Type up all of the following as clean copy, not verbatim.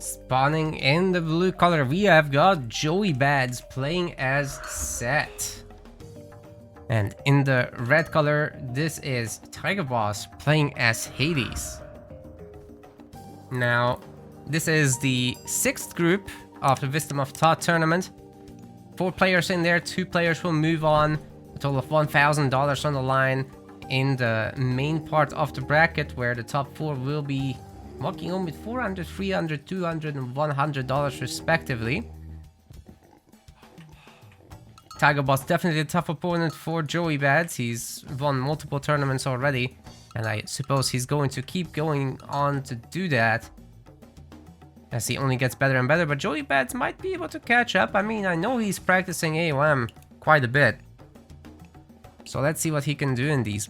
Spawning in the blue color, we have got Joey Badz playing as Seth. And in the red color, this is Tigerboss playing as Hades. Now, this is the 6th group of the Wisdom of Thoth tournament. 4 players in there, 2 players will move on. A total of $1,000 on the line in the main part of the bracket, where the top 4 will be walking home with $400, $300, $200, and $100 respectively. Tigerboss definitely a tough opponent for Joey Badz. He's won multiple tournaments already, and I suppose he's going to keep going on to do that as he only gets better and better. But Joey Badz might be able to catch up. I mean, I know he's practicing AOM quite a bit, so let's see what he can do in these.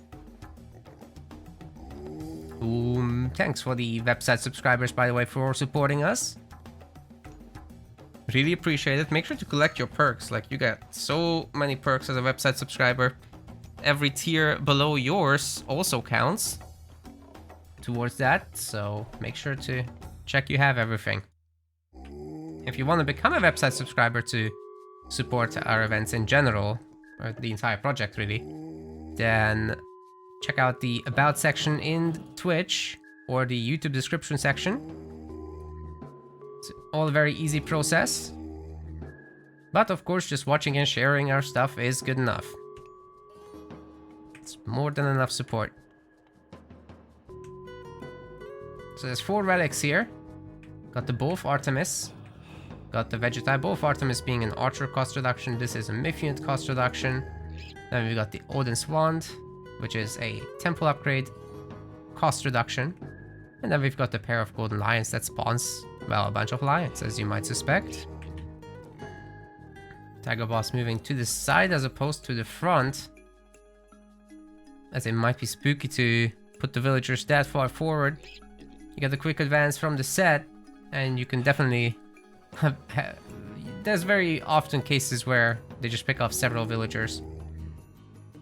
Thanks for the website subscribers, by the way, for supporting us. Really appreciate it. Make sure to collect your perks. Like, you get so many perks as a website subscriber. Every tier below yours also counts towards that, so make sure to check you have everything. If you want to become a website subscriber to support our events in general, or the entire project really, then check out the About section in Twitch or the YouTube description section. It's all a very easy process. But of course, just watching and sharing our stuff is good enough. It's more than enough support. So there's 4 relics here. Got the Bow of Artemis. Got the Vegeta, Bow of Artemis being an archer cost reduction. This is a Myth unit cost reduction. Then we got the Odin's Wand, which is a temple upgrade cost reduction. And then we've got the pair of golden lions that spawns, well, a bunch of lions, as you might suspect. Tigerboss moving to the side as opposed to the front, as it might be spooky to put the villagers that far forward. You get the quick advance from the set, and you can definitely there's very often cases where they just pick off several villagers,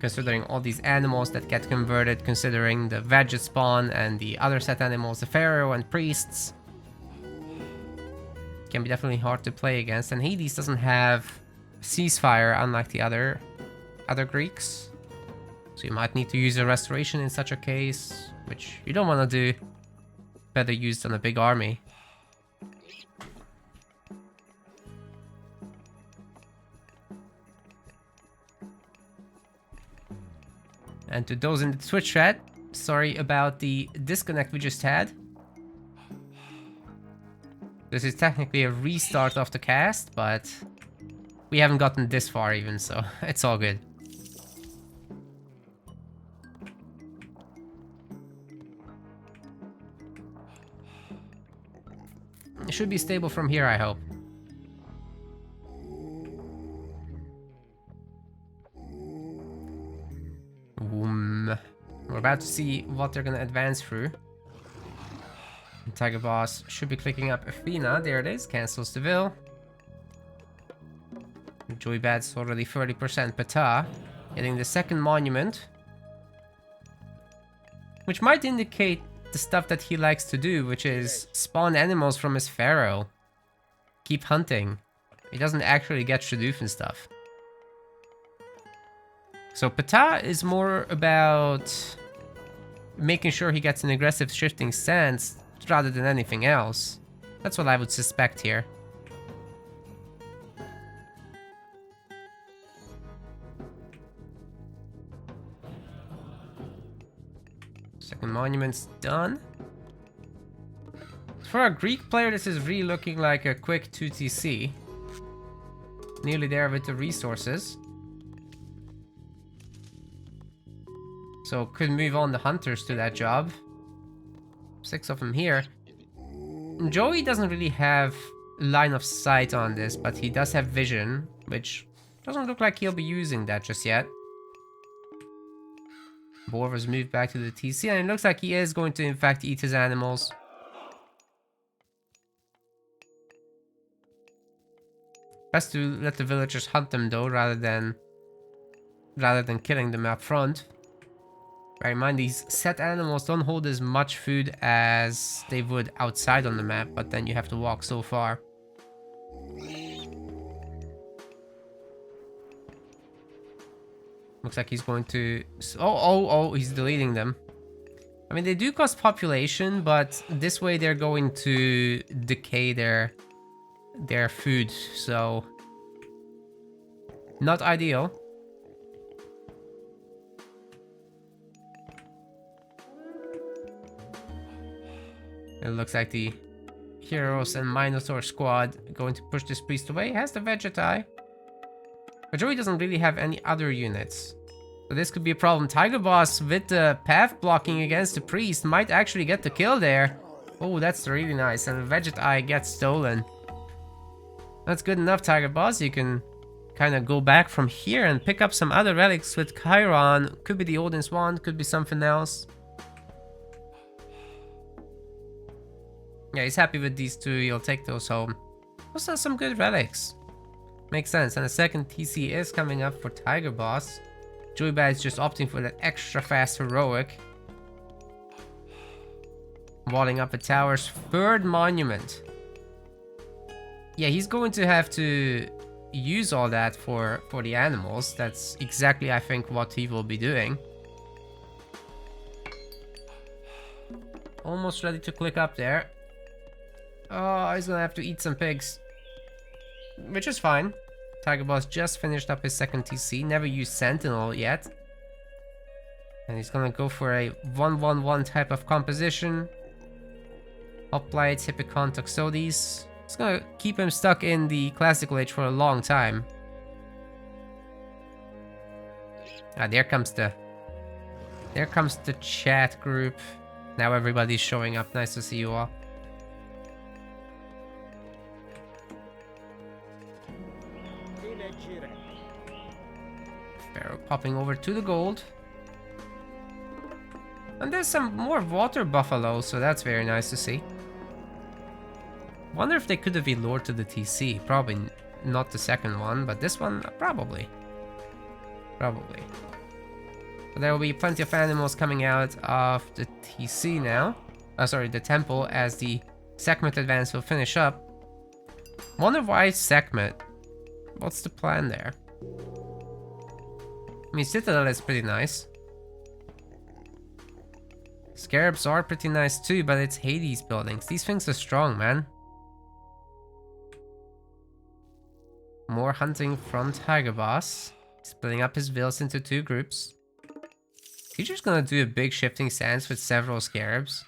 considering all these animals that get converted, considering the Vegeta spawn and the other set animals, the Pharaoh and priests. It can be definitely hard to play against, and Hades doesn't have ceasefire unlike the other Greeks. So you might need to use a restoration in such a case, which you don't want to do. Better used on a big army. And to those in the Twitch chat, sorry about the disconnect we just had. This is technically a restart of the cast, but we haven't gotten this far even, so it's all good. It should be stable from here, I hope. We're about to see what they're gonna advance through. Tigerboss should be clicking up Athena. There it is. Cancels the Vil. Joey Badz already 30% Ptah. Getting the second monument, which might indicate the stuff that he likes to do, which is spawn animals from his Pharaoh. Keep hunting. He doesn't actually get Shadoof and stuff. So Ptah is more about making sure he gets an aggressive shifting stance rather than anything else. That's what I would suspect here. Second monument's done. For a Greek player, this is really looking like a quick 2TC. Nearly there with the resources. So could move on the hunters to that job. 6 of them here. Joey doesn't really have line of sight on this, but he does have vision, which doesn't look like he'll be using that just yet. Boar was moved back to the TC, and it looks like he is going to in fact eat his animals. Best to let the villagers hunt them though, rather than killing them up front. Bear in mind, these set animals don't hold as much food as they would outside on the map, but then you have to walk so far. Looks like he's going to... Oh, he's deleting them. I mean, they do cost population, but this way they're going to decay their food, so... Not ideal. It looks like the Heroes and Minotaur squad going to push this priest away. Has the Vegeta. But Joey doesn't really have any other units. So this could be a problem. Tigerboss with the path blocking against the priest might actually get the kill there. Oh, that's really nice. And the Vegeta gets stolen. That's good enough, Tigerboss. You can kind of go back from here and pick up some other relics with Chiron. Could be the Odin's Wand, could be something else. Yeah, he's happy with these two. He'll take those home. Those are some good relics. Makes sense. And the second TC is coming up for Tigerboss. Joey Badz just opting for that extra fast heroic. Walling up a tower's third monument. Yeah, he's going to have to use all that for the animals. That's exactly, I think, what he will be doing. Almost ready to click up there. Oh, he's gonna have to eat some pigs. Which is fine. Tigerboss just finished up his second TC. Never used Sentinel yet. And he's gonna go for a 1-1-1 type of composition. Hoplites, Hippicon, Toxotes. It's gonna keep him stuck in the classical age for a long time. Ah, there comes the chat group. Now everybody's showing up. Nice to see you all. Pharaoh popping over to the gold. And there's some more water buffalo, so that's very nice to see. Wonder if they could have been lured to the TC. Probably not the second one, but this one, probably. Probably. But there will be plenty of animals coming out of the TC now. Sorry, the temple, as the Sekhmet advance will finish up. Wonder why Sekhmet? What's the plan there? I mean, Citadel is pretty nice. Scarabs are pretty nice too, but it's Hades buildings. These things are strong, man. More hunting from Tigerboss. Splitting up his vills into two groups. He's just gonna do a big shifting stance with several scarabs.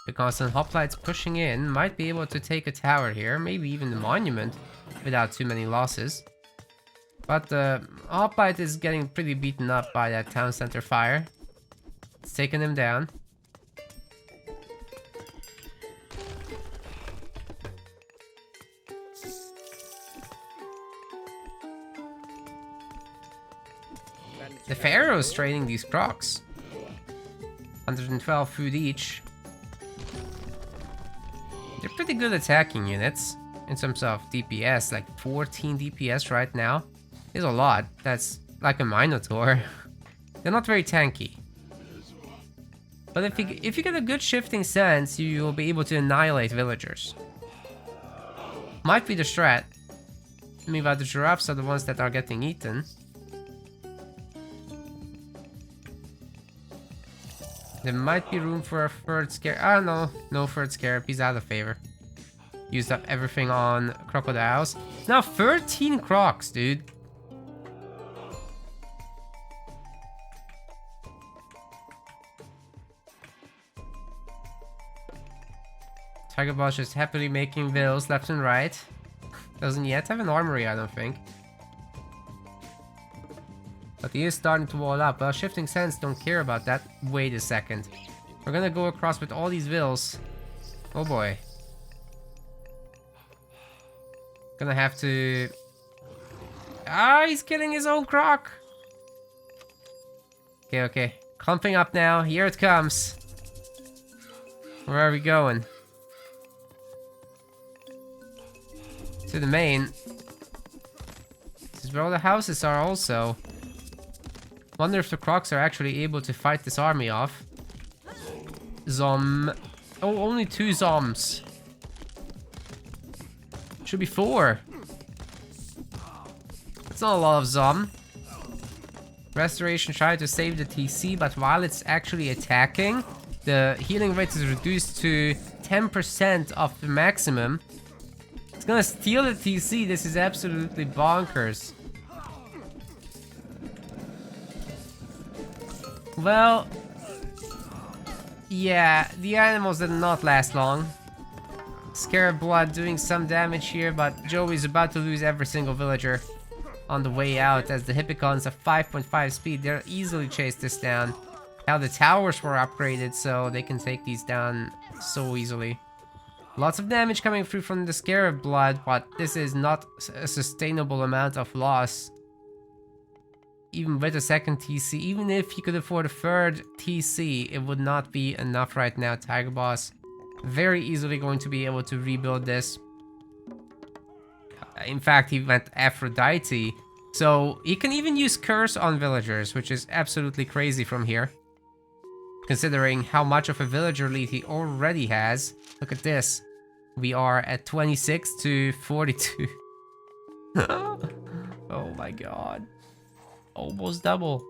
The constant hoplites pushing in might be able to take a tower here, maybe even the monument, without too many losses. But the hoplite is getting pretty beaten up by that town center fire. It's taking him down. The Pharaoh's trading these crocs. 112 food each. They're pretty good attacking units in terms of DPS, like 14 DPS right now is a lot. That's like a Minotaur. They're not very tanky. But if you get a good shifting stance, you will be able to annihilate villagers. Might be the strat. Meanwhile, the giraffes are the ones that are getting eaten. There might be room for a third scarab. Ah, no. No third scarab. He's out of favor. Used up everything on crocodiles. Now 13 crocs, dude. Tigerboss just happily making vills left and right. Doesn't yet have an armory, I don't think. But he is starting to wall up. Well, shifting sands don't care about that. Wait a second. We're gonna go across with all these vills. Oh boy. Gonna have to... Ah, he's killing his own croc. Okay, okay. Clumping up now. Here it comes. Where are we going? To the main. is where all the houses are also. Wonder if the crocs are actually able to fight this army off. Oh, only 2 zoms. Should be 4. That's not a lot of zom. Restoration tried to save the TC, but while it's actually attacking, the healing rate is reduced to 10% of the maximum. It's gonna steal the TC. This is absolutely bonkers. Well, yeah, the animals did not last long. Scarab Blood doing some damage here, but Joey's about to lose every single villager on the way out as the Hippicons have 5.5 speed. They'll easily chase this down. Now the towers were upgraded so they can take these down so easily. Lots of damage coming through from the Scarab Blood, but this is not a sustainable amount of loss. Even with a second TC, even if he could afford a third TC, it would not be enough right now. Tigerboss very easily going to be able to rebuild this. In fact, he went Aphrodite, so he can even use Curse on villagers, which is absolutely crazy from here. Considering how much of a villager lead he already has. Look at this. We are at 26 to 42. Oh my god. Almost double.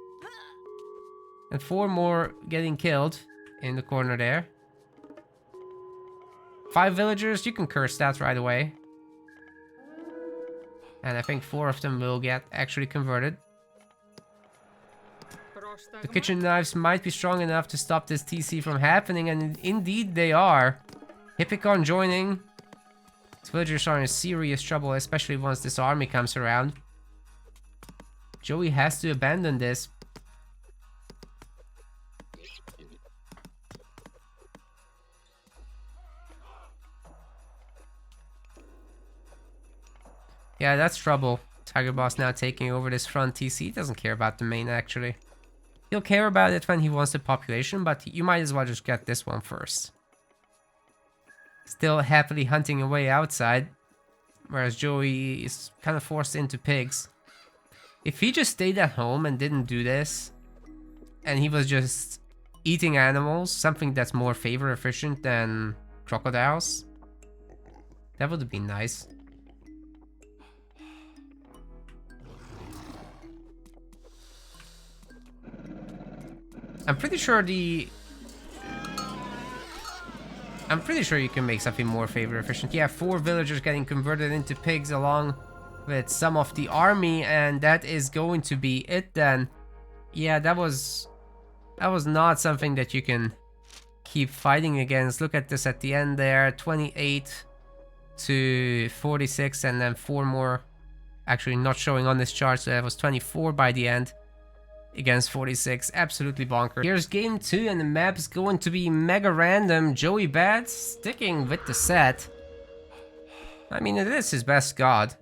And 4 more getting killed in the corner there. 5 villagers, you can curse that right away. And I think 4 of them will get actually converted. The kitchen knives might be strong enough to stop this TC from happening, and indeed they are. Hippicon joining. These villagers are in serious trouble, especially once this army comes around. Joey has to abandon this. Yeah, that's trouble. Tigerboss now taking over this front TC. He doesn't care about the main, actually. He'll care about it when he wants the population, but you might as well just get this one first. Still happily hunting away outside, whereas Joey is kind of forced into pigs. If he just stayed at home and didn't do this, and he was just eating animals, something that's more favor efficient than crocodiles, that would have been nice. I'm pretty sure you can make something more favor efficient. Yeah, 4 villagers getting converted into pigs along with some of the army, and that is going to be it then. Yeah, that was not something that you can keep fighting against. Look at this at the end there, 28 to 46, and then 4 more actually not showing on this chart, so that was 24 by the end. Against 46, absolutely bonkers. Here's game 2, and the map's going to be mega random. Joey Badz sticking with the set. I mean, it is his best god.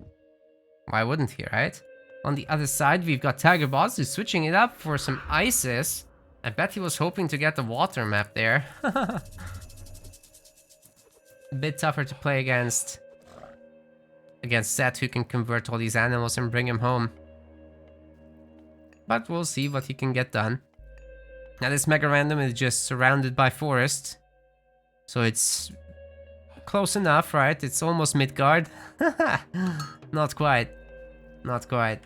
Why wouldn't he, right? On the other side, we've got Tigerboss who's switching it up for some ISIS. I bet he was hoping to get the water map there. A bit tougher to play against Seth, who can convert all these animals and bring him home. But we'll see what he can get done. Now this mega random is just surrounded by forest. So it's close enough, right? It's almost Midgard. Not quite. Not quite.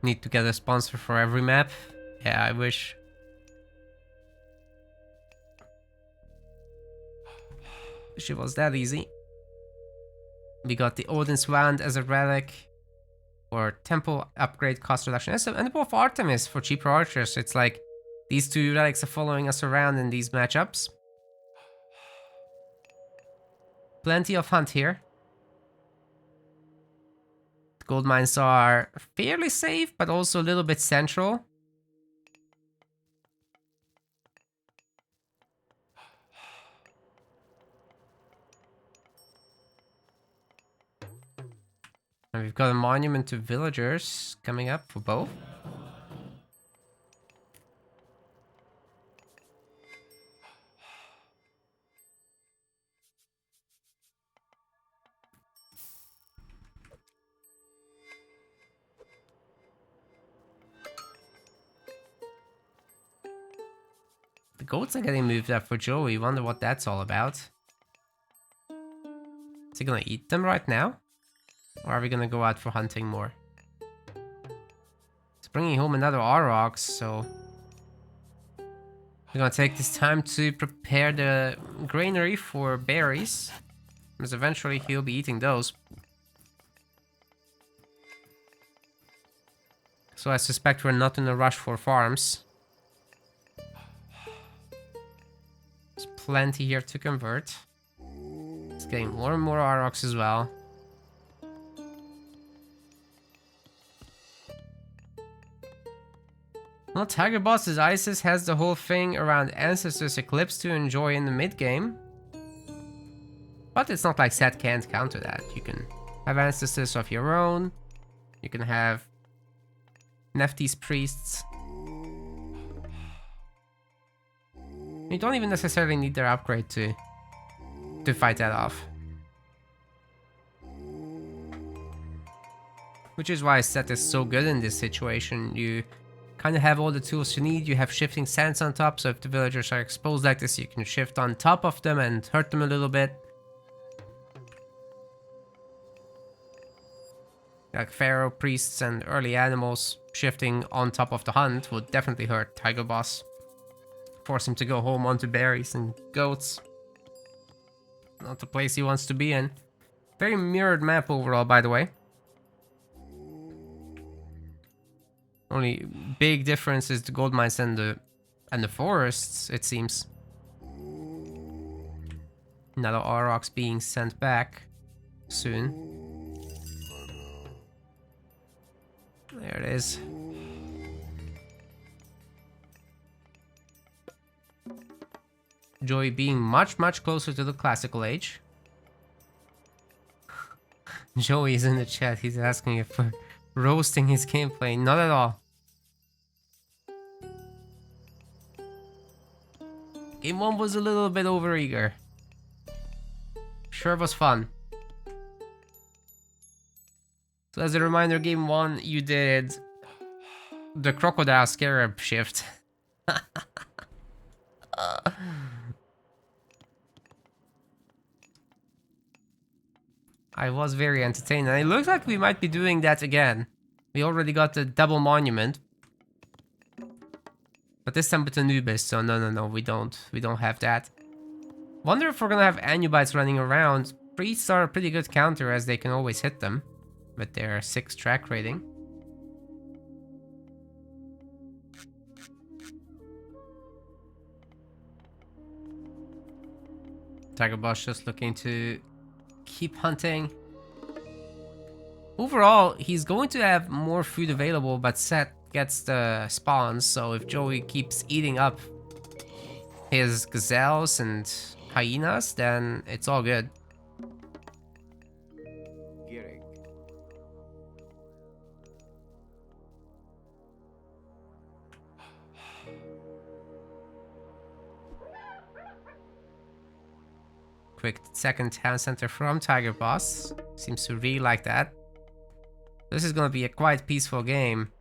Need to get a sponsor for every map. Yeah, I wish. Wish it was that easy. We got the Odin's Wand as a relic for temple upgrade cost reduction. And the Bow of Artemis for cheaper archers. It's like these 2 relics are following us around in these matchups. Plenty of hunt here. Gold mines are fairly safe, but also a little bit central. And we've got a monument to villagers coming up for both. The goats are getting moved up for Joey. Wonder what that's all about. Is he gonna eat them right now? Or are we gonna go out for hunting more? It's bringing home another Aurochs, so... we're gonna take this time to prepare the granary for berries. Because eventually he'll be eating those. So I suspect we're not in a rush for farms. There's plenty here to convert. It's getting more and more Aurochs as well. Well, Tigerboss's Isis has the whole thing around Ancestors Eclipse to enjoy in the mid-game. But it's not like Set can't counter that. You can have Ancestors of your own. You can have Nephthys Priests. You don't even necessarily need their upgrade to fight that off. Which is why Set is so good in this situation. You kind of have all the tools you need. You have shifting sands on top, so if the villagers are exposed like this, you can shift on top of them and hurt them a little bit. Like Pharaoh priests and early animals shifting on top of the hunt would definitely hurt Tigerboss. Force him to go home onto berries and goats. Not the place he wants to be in. Very mirrored map overall, by the way. Only big difference is the gold mines and the forests, it seems. Another Aurochs being sent back soon. There it is. Joey being much closer to the classical age. Joey is in the chat. He's asking if we're roasting his gameplay. Not at all. Game 1 was a little bit overeager. Sure was fun. So as a reminder, game 1 you did the Crocodile Scarab shift. I was very entertained, and it looks like we might be doing that again. We already got the double monument. But this time with Anubis, so no, we don't have that. Wonder if we're gonna have Anubites running around. Priests are a pretty good counter as they can always hit them with their 6 track rating. Tigerboss just looking to keep hunting. Overall, he's going to have more food available, but Set gets the spawns, so if Joey keeps eating up his gazelles and hyenas, then it's all good. Quick second town center from Tigerboss. Seems to really like that. This is gonna be a quite peaceful game.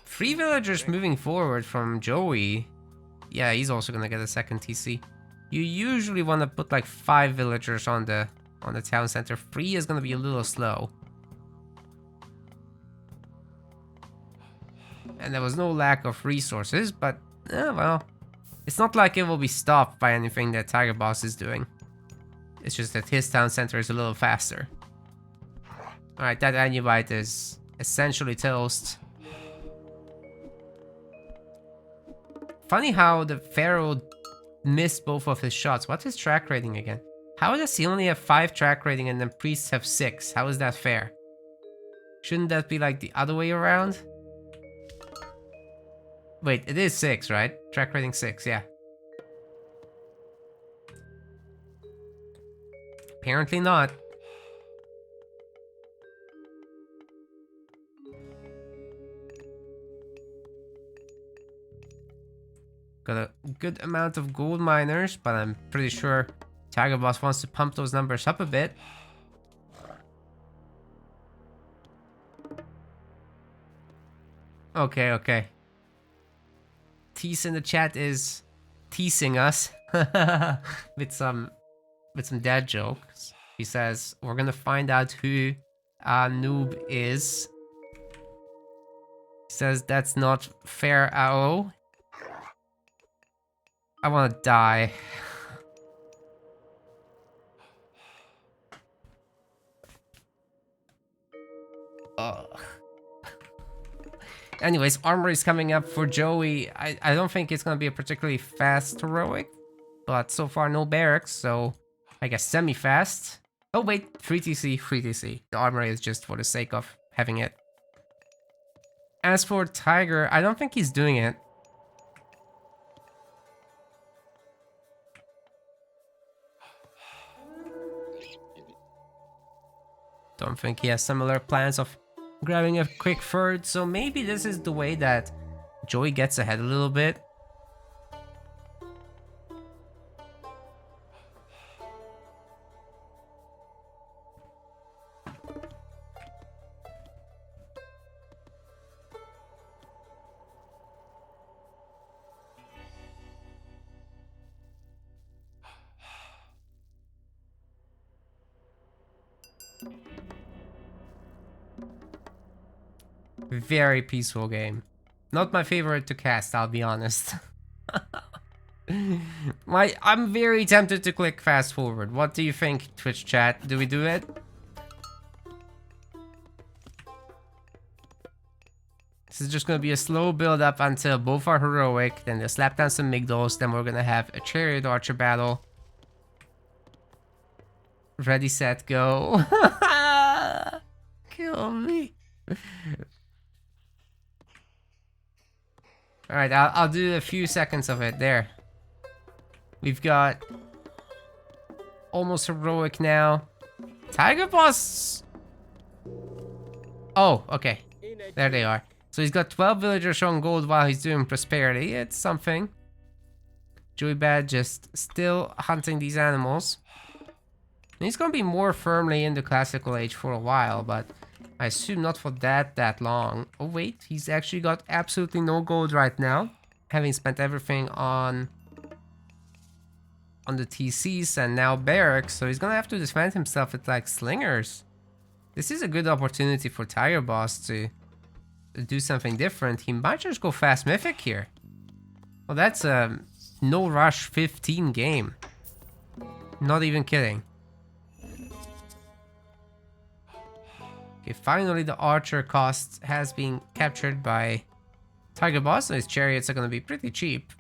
3 villagers moving forward from Joey. Yeah, he's also gonna get a second TC. You usually want to put like 5 villagers on the town center. 3 is gonna be a little slow. And there was no lack of resources, but well, it's not like it will be stopped by anything that Tigerboss is doing. It's just that his town center is a little faster. Alright, that Anubite is essentially toast. Funny how the Pharaoh missed both of his shots. What's his track rating again? How does he only have 5 track rating and then priests have 6? How is that fair? Shouldn't that be like the other way around? Wait, it is 6, right? Track rating 6, yeah. Apparently not. Got a good amount of gold miners, but I'm pretty sure Tigerboss wants to pump those numbers up a bit. Okay, okay. Tease in the chat is teasing us with some dad jokes. He says we're gonna find out who Noob is. He says that's not fair, AO. I wanna die. Ugh. Anyways, armor is coming up for Joey. I don't think it's gonna be a particularly fast heroic, but so far no barracks, so I guess semi-fast. Oh wait, 3TC, 3TC. The armor is just for the sake of having it. As for Tiger, I don't think he's doing it. Don't think he has similar plans of grabbing a quick third, so maybe this is the way that Joey gets ahead a little bit. Very peaceful game. Not my favorite to cast, I'll be honest. I'm very tempted to click fast forward. What do you think, Twitch chat? Do we do it? This is just gonna be a slow build up until both are heroic, then they'll slap down some Migdals, then we're gonna have a Chariot Archer battle. Ready, set, go. Kill me. Alright, I'll do a few seconds of it. There. We've got almost heroic now. Tigerboss! Oh, okay. There they are. So he's got 12 villagers showing gold while he's doing prosperity. It's something. Joey Badz just still hunting these animals. And he's gonna be more firmly in the classical age for a while, but I assume not for that long. Oh wait, he's actually got absolutely no gold right now, having spent everything on the TCs and now barracks, so he's gonna have to defend himself with like slingers. This is a good opportunity for Tigerboss to do something different. He might just go fast mythic here. Well, that's a no rush 15 game. Not even kidding. Okay, finally the archer cost has been captured by Tigerboss, so his chariots are gonna be pretty cheap.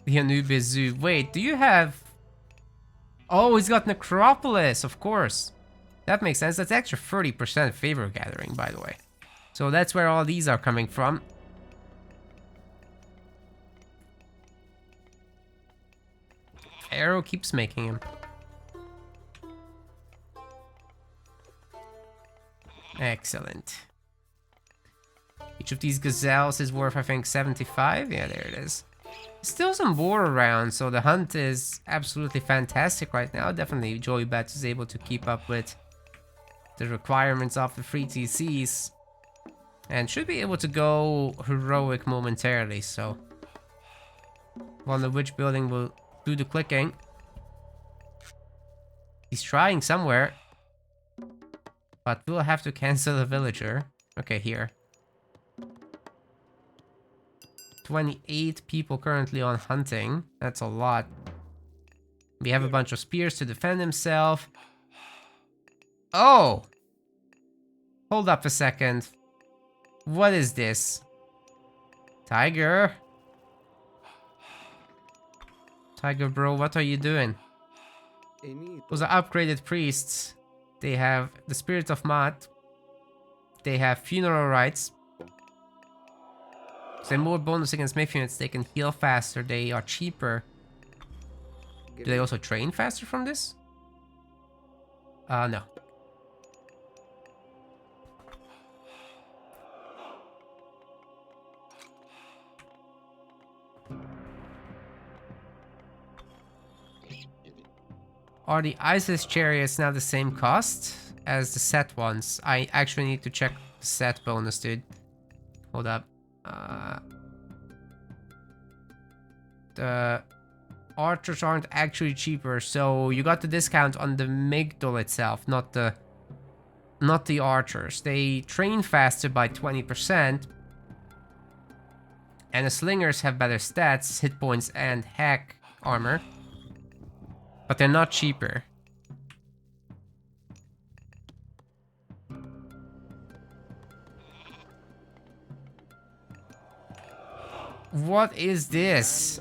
The Anubis Zoo. Wait, do you have... Oh, he's got Necropolis, of course. That makes sense. That's extra 30% favor gathering, by the way. So that's where all these are coming from. Arrow keeps making him. Excellent. Each of these gazelles is worth, I think, 75. Yeah, there it is. Still some boar around, so the hunt is absolutely fantastic right now. Definitely Joey Badz is able to keep up with the requirements of the free TCs. And should be able to go heroic momentarily, so... Wonder which building will do the clicking. He's trying somewhere. But we'll have to cancel a villager. Okay, here. 28 people currently on hunting. That's a lot. We have a bunch of spears to defend himself. Oh! Hold up a second. What is this? Tiger? Tiger bro, what are you doing? Those are upgraded priests. They have the Spirit of Maat. They have funeral rites. So more bonus against Myth units, they can heal faster, they are cheaper. Do they also train faster from this? No. Are the ISIS chariots now the same cost as the set ones? I actually need to check the set bonus, dude. Hold up. The archers aren't actually cheaper, so you got the discount on the Migdol itself, not the archers. They train faster by 20%, and the slingers have better stats, hit points, and hack armor, but they're not cheaper. What is this?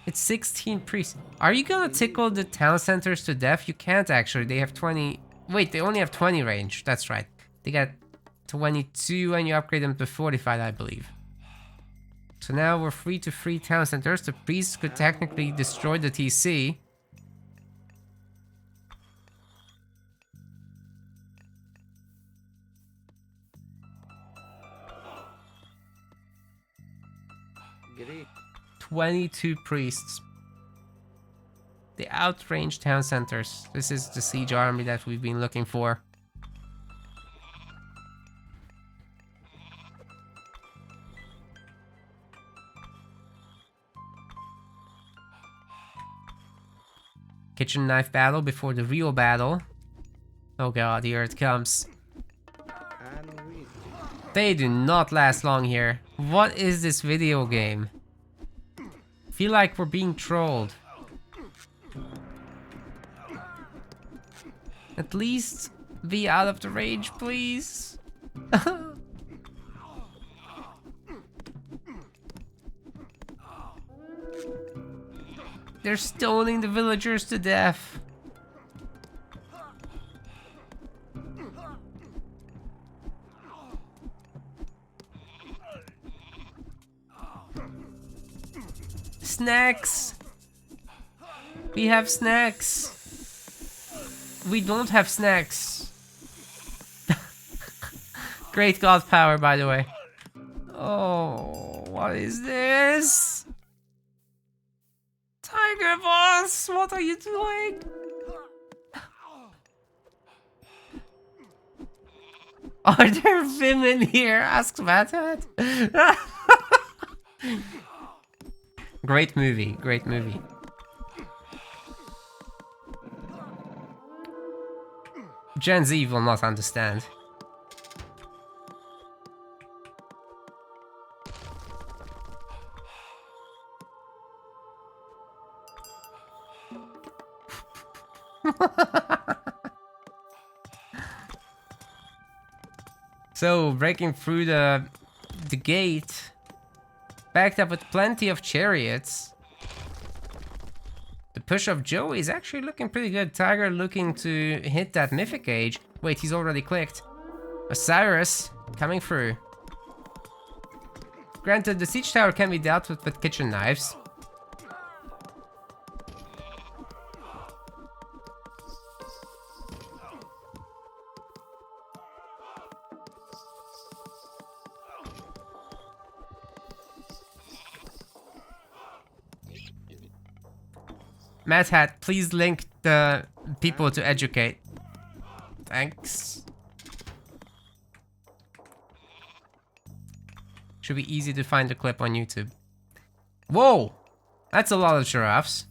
It's 16 priests. Are you gonna tickle the town centers to death? You can't actually. They have 20. Wait, they only have 20 range. That's right. They got 22 and you upgrade them to 45, I believe. So now we're free to free town centers. The priests could technically destroy the TC. Great. 22 priests. They outrange town centers. This is the siege army that we've been looking for. Kitchen knife battle before the real battle. Oh god, here it comes. They do not last long here. What is this video game? Feel like we're being trolled. At least be out of the rage, please. They're stoning the villagers to death. Snacks! We have snacks. We don't have snacks. Great god power, by the way. Oh, what is this? Tigerboss, what are you doing? Are there women here? Asks Badz. Great movie, great movie. Gen Z will not understand. So, breaking through the gate, backed up with plenty of chariots. The push of Joey is actually looking pretty good. Tiger looking to hit that mythic age. Wait, he's already clicked. Osiris coming through. Granted, the siege tower can be dealt with kitchen knives. Mad Hat, please link the people to educate. Thanks. Should be easy to find the clip on YouTube. Whoa! That's a lot of giraffes.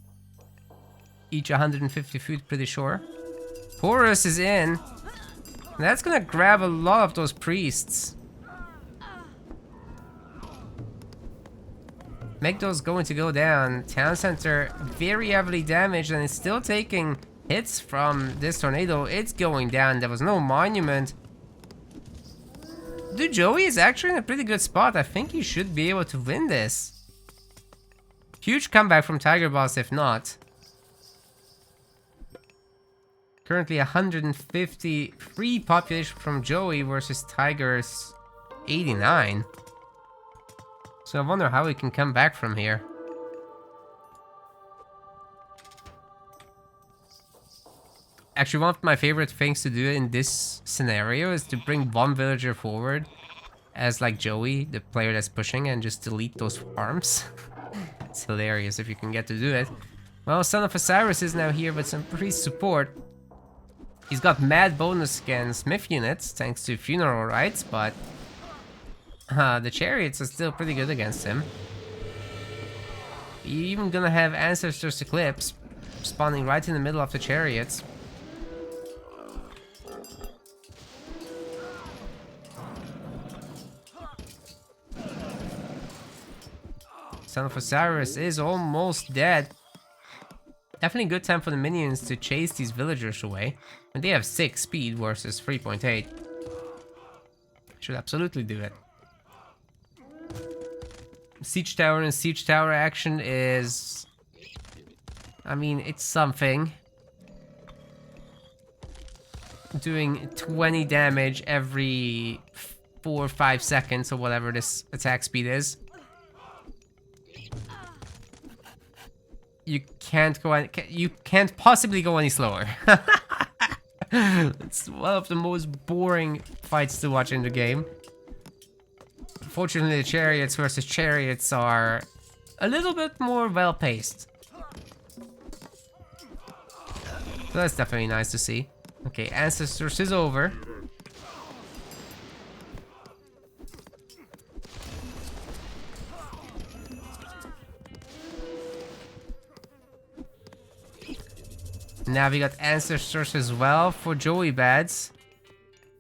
Each 150 food, pretty sure. Horus is in. That's gonna grab a lot of those priests. Migdol's going to go down. Town center very heavily damaged and it's still taking hits from this tornado. It's going down. There was no monument. Dude, Joey is actually in a pretty good spot. I think he should be able to win this. Huge comeback from Tigerboss if not. Currently 153 population from Joey versus Tiger's 89. So I wonder how we can come back from here. Actually, one of my favorite things to do in this scenario is to bring one villager forward as like Joey, the player that's pushing, and just delete those farms. It's hilarious if you can get to do it. Well, Son of Osiris is now here with some priest support. He's got mad bonus against Myth units thanks to funeral rites, but the chariots are still pretty good against him. You're even gonna have Ancestor's Eclipse spawning right in the middle of the chariots. Son of Osiris is almost dead. Definitely a good time for the minions to chase these villagers away. And they have 6 speed versus 3.8. Should absolutely do it. Siege tower and siege tower action is... I mean, it's something. Doing 20 damage every 4 or 5 seconds or whatever this attack speed is. You can't go any, you can't possibly go any slower. It's one of the most boring fights to watch in the game. Fortunately, the chariots versus chariots are a little bit more well-paced. So that's definitely nice to see. Okay, Ancestors is over. Now we got Ancestors as well for Joey Badz.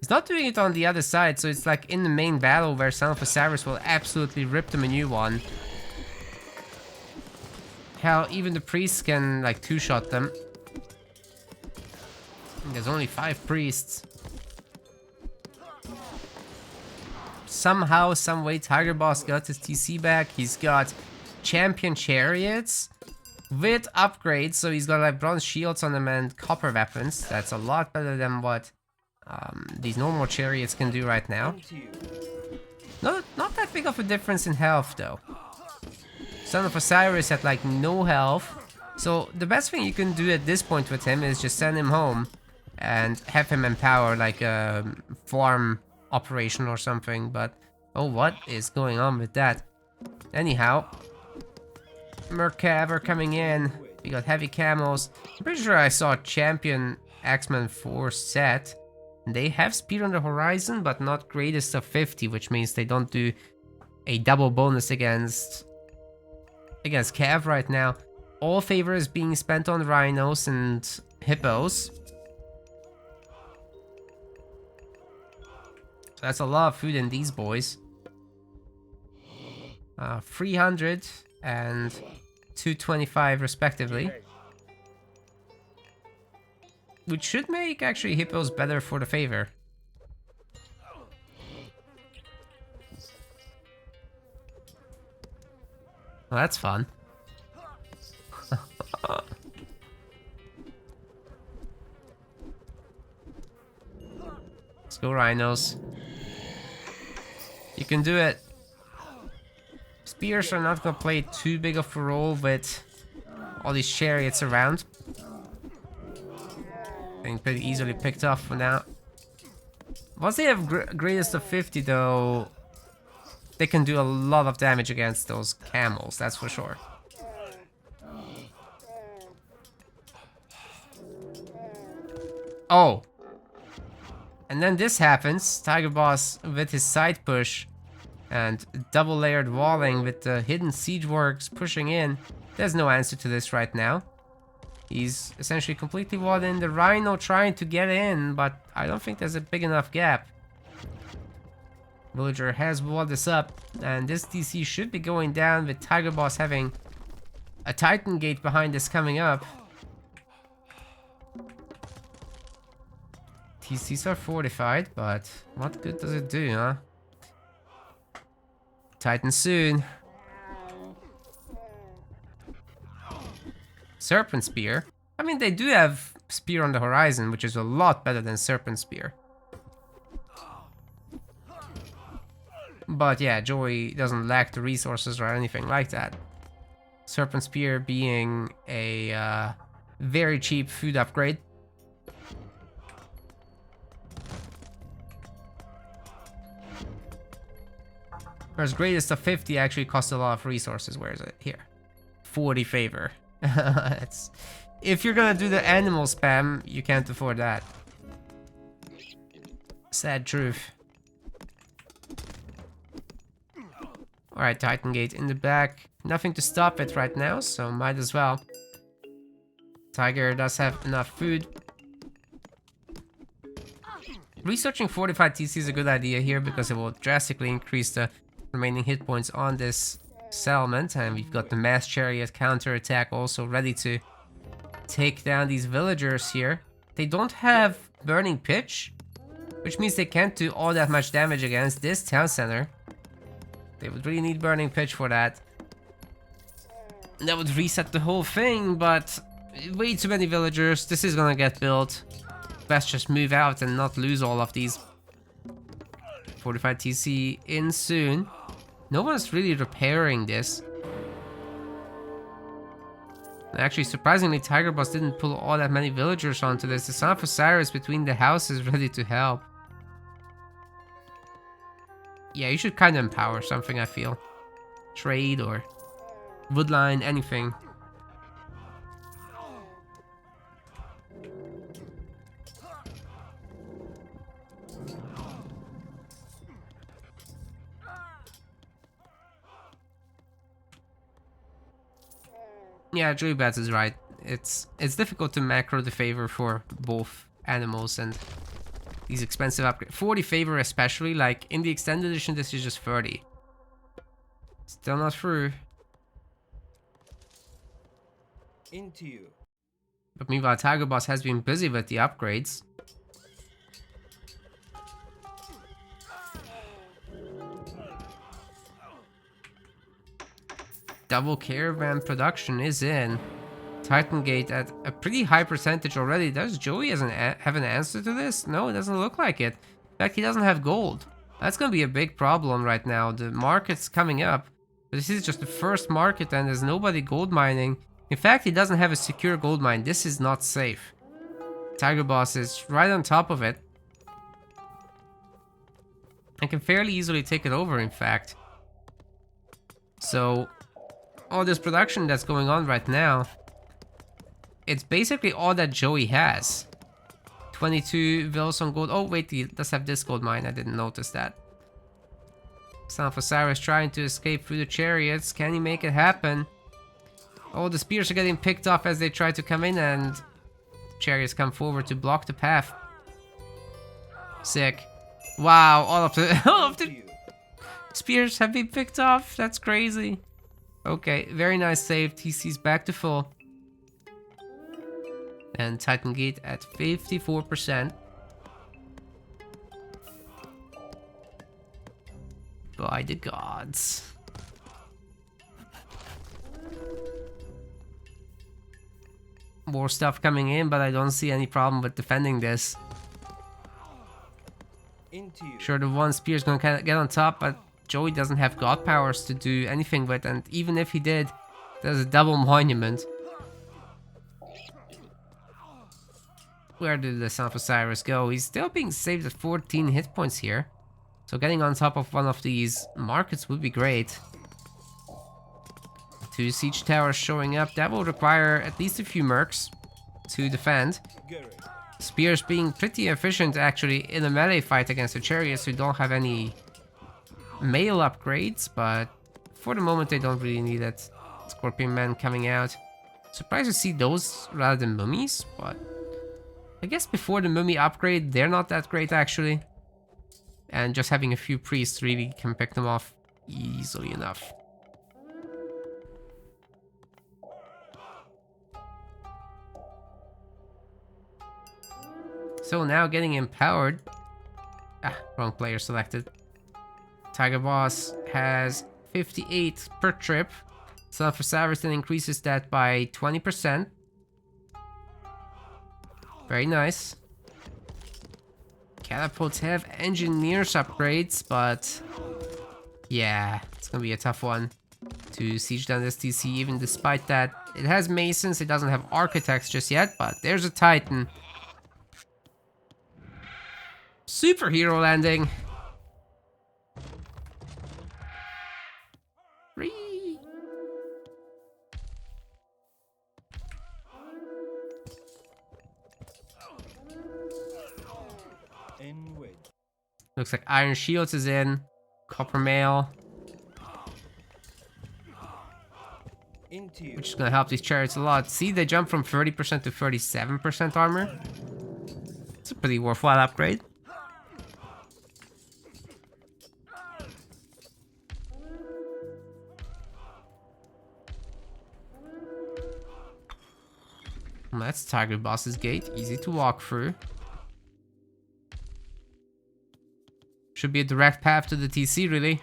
He's not doing it on the other side, so it's like in the main battle where Son of Osiris will absolutely rip them a new one. Hell, even the priests can like two-shot them. There's only 5 priests. Somehow, someway, Tigerboss got his TC back. He's got champion chariots with upgrades, so he's got like bronze shields on them and copper weapons. That's a lot better than what these normal chariots can do right now. Not that big of a difference in health though. Son of Osiris had like no health, so the best thing you can do at this point with him is just send him home and have him empower like a farm operation or something. But oh, what is going on with that? Anyhow, Mercaver coming in. We got heavy camos. I'm pretty sure I saw Champion X-Men 4 set. They have speed on the horizon, but not greatest of 50, which means they don't do a double bonus against Cav right now. All favor is being spent on rhinos and hippos. So that's a lot of food in these boys. 300 and 225 respectively. Which should make actually hippos better for the favor. Well, that's fun. Let's go rhinos. You can do it. Spears are not gonna play too big of a role with all these chariots around. Being pretty easily picked off for now. Once they have greatest of 50 though, they can do a lot of damage against those camels, that's for sure. Oh. And then this happens. Tigerboss with his side push and double layered walling with the hidden siege works pushing in. There's no answer to this right now. He's essentially completely walled in. The Rhino trying to get in, but I don't think there's a big enough gap. Villager has walled this up, and this DC should be going down with Tigerboss having a Titan Gate behind this coming up. TCs are fortified, but what good does it do, huh? Titan soon. Serpent Spear. I mean, they do have Spear on the horizon, which is a lot better than Serpent Spear. But yeah, Joey doesn't lack the resources or anything like that. Serpent Spear being a very cheap food upgrade. Whereas greatest of 50 actually costs a lot of resources. Where is it? Here. 40 favor. It's, if you're gonna do the animal spam, you can't afford that. Sad truth. Alright, Titan Gate in the back. Nothing to stop it right now, so might as well. Tiger does have enough food. Researching fortified TC is a good idea here because it will drastically increase the remaining hit points on this settlement. And we've got the mass chariot counter attack also ready to take down these villagers here. They don't have burning pitch, which means they can't do all that much damage against this town center. They would really need burning pitch for that. That would reset the whole thing, but way too many villagers. This is gonna get built. Best just move out and not lose all of these. Fortified TC in soon. No one's really repairing this. Actually, surprisingly, Tigerboss didn't pull all that many villagers onto this. The Son of Osiris between the houses ready to help. Yeah, you should kind of empower something, I feel. Trade or woodline, anything. Yeah, Joey Badz is right. It's difficult to macro the favor for both animals and these expensive upgrades. 40 favor especially, like in the extended edition this is just 30. Still not through. Into you. But meanwhile, Tigerboss has been busy with the upgrades. Double caravan production is in. Titan Gate at a pretty high percentage already. Does Joey have an answer to this? No, it doesn't look like it. In fact, he doesn't have gold. That's gonna be a big problem right now. The market's coming up, but this is just the first market and there's nobody gold mining. In fact, he doesn't have a secure gold mine. This is not safe. Tigerboss is right on top of it. And can fairly easily take it over, in fact. So, all this production that's going on right now, it's basically all that Joey has. 22 vills on gold. Oh wait, he does have this gold mine. I didn't notice that. Son of Osiris trying to escape through the chariots. Can he make it happen? Oh, the spears are getting picked off as they try to come in and chariots come forward to block the path. Sick. Wow, all of the spears have been picked off. That's crazy. Okay, very nice save. TC's back to full. And Titan Gate at 54%. By the gods. More stuff coming in, but I don't see any problem with defending this. Sure, the one spear is gonna kind of get on top, but Joey doesn't have god powers to do anything with, and even if he did, there's a double monument. Where did the Son of Osiris go? He's still being saved at 14 hit points here. So getting on top of one of these markets would be great. 2 siege towers showing up. That will require at least a few mercs to defend. Spears being pretty efficient actually in a melee fight against the chariots who don't have any mail upgrades, but for the moment they don't really need it. Scorpion Men coming out. Surprised to see those rather than mummies, but I guess before the mummy upgrade they're not that great actually. And just having a few priests really can pick them off easily enough. So now getting empowered. Ah, wrong player selected. Tigerboss has 58 per trip. Son of Osiris then increases that by 20%. Very nice. Catapults have engineers upgrades, but yeah, it's gonna be a tough one to siege down this TC even despite that. It has masons, it doesn't have architects just yet, but there's a Titan. Superhero landing. Whee! Looks like Iron Shields is in. Copper Mail. Into you. Which is gonna help these chariots a lot. See, they jump from 30% to 37% armor. It's a pretty worthwhile upgrade. And that's Tigerboss's gate. Easy to walk through. Should be a direct path to the TC, really.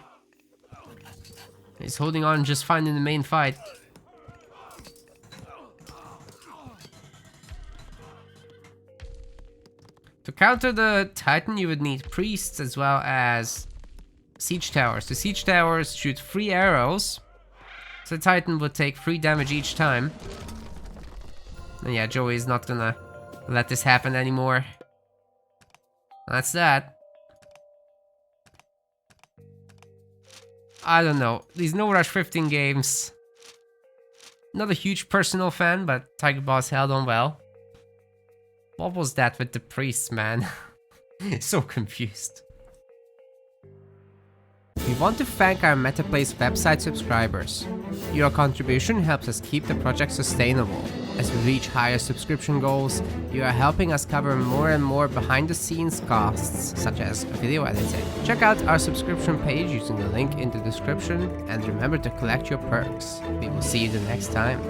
He's holding on just fine in the main fight. To counter the Titan, you would need priests as well as siege towers. The siege towers shoot 3 arrows, so the Titan would take 3 damage each time. And yeah, Joey is not gonna let this happen anymore. That's that. I don't know. These No Rush 15 games. Not a huge personal fan, but Tigerboss held on well. What was that with the priests, man? So confused. We want to thank our MetaPlace website subscribers. Your contribution helps us keep the project sustainable. As we reach higher subscription goals, you are helping us cover more and more behind-the-scenes costs, such as video editing. Check out our subscription page using the link in the description, and remember to collect your perks. We will see you the next time.